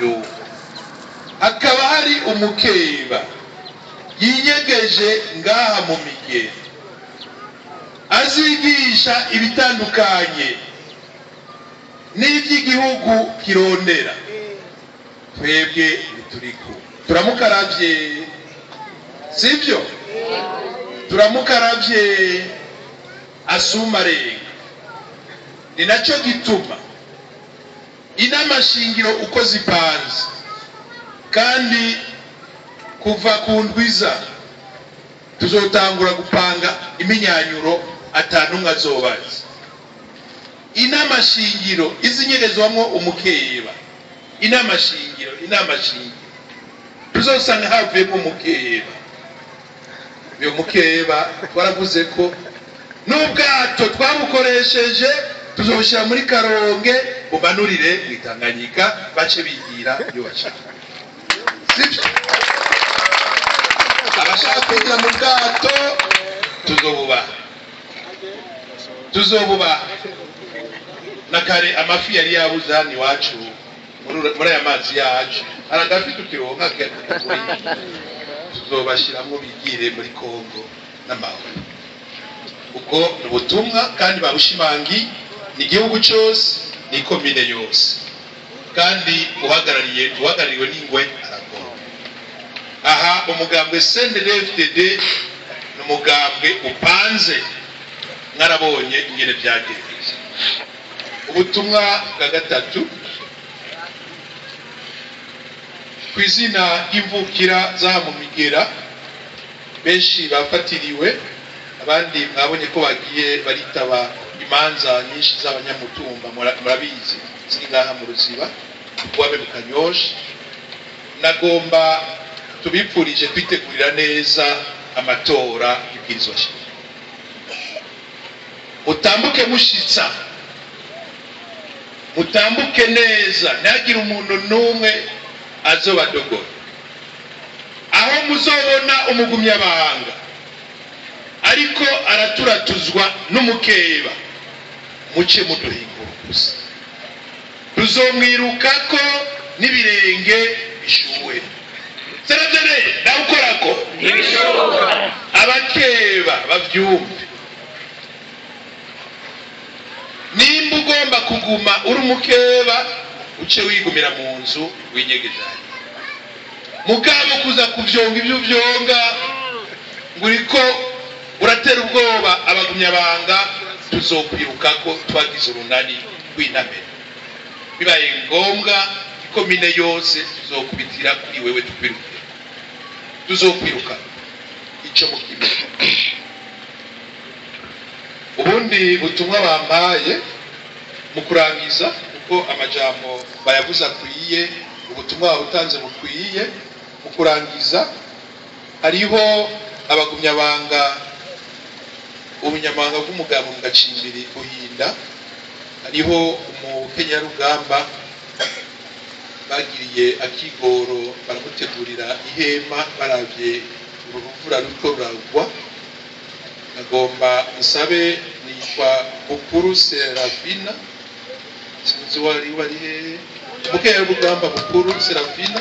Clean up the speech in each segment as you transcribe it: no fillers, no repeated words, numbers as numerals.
bavyumva. Hakaba hari umukeba yinyegeje ngaha mu migero azigisha ibitandukanye n'ivy'igihugu kirondera. Twebwe bituriko turamukaravye, sivyo? Turamukaravye asumarenga. Ni naco gituma inama shingiro uko zipanze kandi kuva ku ndwiza tuzotangura gupanga iminyanyuro atanumwe azobaza. Inama shingiro izinyerezwamwo umukeba, inama shingiro tuzosanga havuyemo umukeba. Uyo mukeba twaravuze ko n'ubwato twabukoresheje tuzoshira muri Karonge bumanurire mwitanganyika bace bigira iyo bashaka. Sivyo? Abashaka kwigira mu bwato tuzobuba nakare amafi yari yabuze hano iwacu muri aya mazi yacu aragafi tukironka tuzobashiramwo bigire muri Kongo n'amahoro. Ubwo ubutumwa kandi babushimangi ni igihugu cyose ni komine yose kandi uhagarariwe n'ingwe aragomba. Aha umugambwe CNDD-FDD n'umugambwe upanze, mwarabonye ingene byagenze. Ubutumwa bwa gatatu kwizina imvukira za mu migera benshi bafatiriwe, abandi mwabonye ko bagiye baritaba imanza nyinshi z'abanyamutumba murabizi ziri ngaha mu Ruziba wabe mu Kanyosha. Nagomba tubipfurije kwitegurira neza amatora y'ibwirizwa shingiro. Mutambuke mushitsa, mutambuke neza, ntihagire umuntu n'umwe azobadogora. Aho muzobona umugumyabanga ariko araturatuzwa n'umukeba, muce muduhingura gusa, tuzomwirukako n'ibirenge bishuwe. Serajene nawukorako ntibishoboka. Abakeba bavyumve. Nimba ugomba kuguma uri umukeba uce wigumira mu nzu winyegezaye. Mugabo kuza kuvyonga ibyo vyonga nguriko uratera ubwoba abagumyabanga, tuzokwirukako twagize urunani rw'intamenya. Bibaye ngombwa ikomine yose tuzokubitira kuri wewe tukwiruke, tuzokwiruka ico mukime. Ubundi butumwa bampaye mu kurangiza uko amajambo bayavuza kwiye, ubutumwa butanze mukwiye mu kurangiza. Hariho abagumyabanga, ubunyamabanga bw'umugabo mu Gacimbiri Buhinda, hariho umukenyarugamba bagiriye akigoro baramutegurira ihema baravye uruvura ruko ruragwa. Nagomba nsabe nitwa Bukuru Serafina, sinzi wari umukenyarugamba Bukuru Serafina,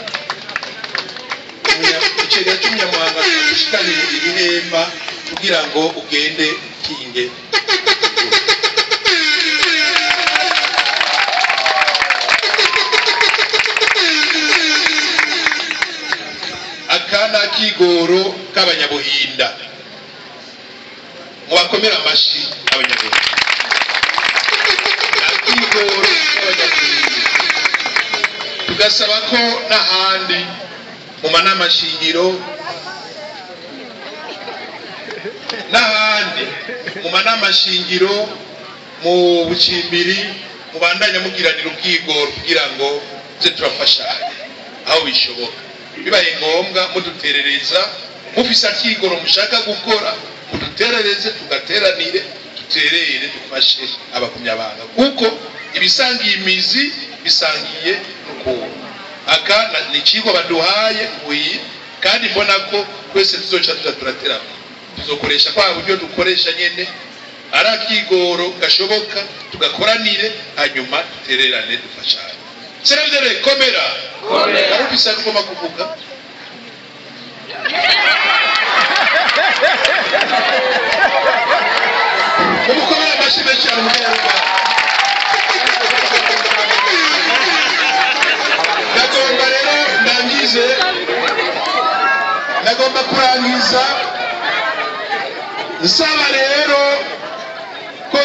icega cy'umunyamabanga ushikanira ihema kugira ngo ugende kinge. Akana kigoro k'abanyabuhinda mubakomera amashi abanyabuhinda. Akigoro k'abanyabuhinda tugasaba ko n'ahandi mu manama shingiro n'ahandi mu manama shingiro mu Bucimbiri mubandanya mugiranira ubwigoro kugira ngo tuze turafashanya aho bishoboka. Bibaye ngombwa muduterereza, mufise akigoro mushaka gukora muduterereze, tugateranire duterere dufashe abagumyabanga, kuko ibisangiye imizi bisangiye n'ukuntu. Aka ni ikigo baduhaye kandi mbona ko twese tuzoca turaterana, tuzokoresha kwa buryo dukoresha nyene ari akigoro gashoboka, tugakoranire hanyuma dutererane dufashanye. Serevere komera. afise agomba kuvuga umukomere amashyi menshi cyane umunyarwanda. Nagomba rero ndangize, nagomba kurangiza nsaba rero ko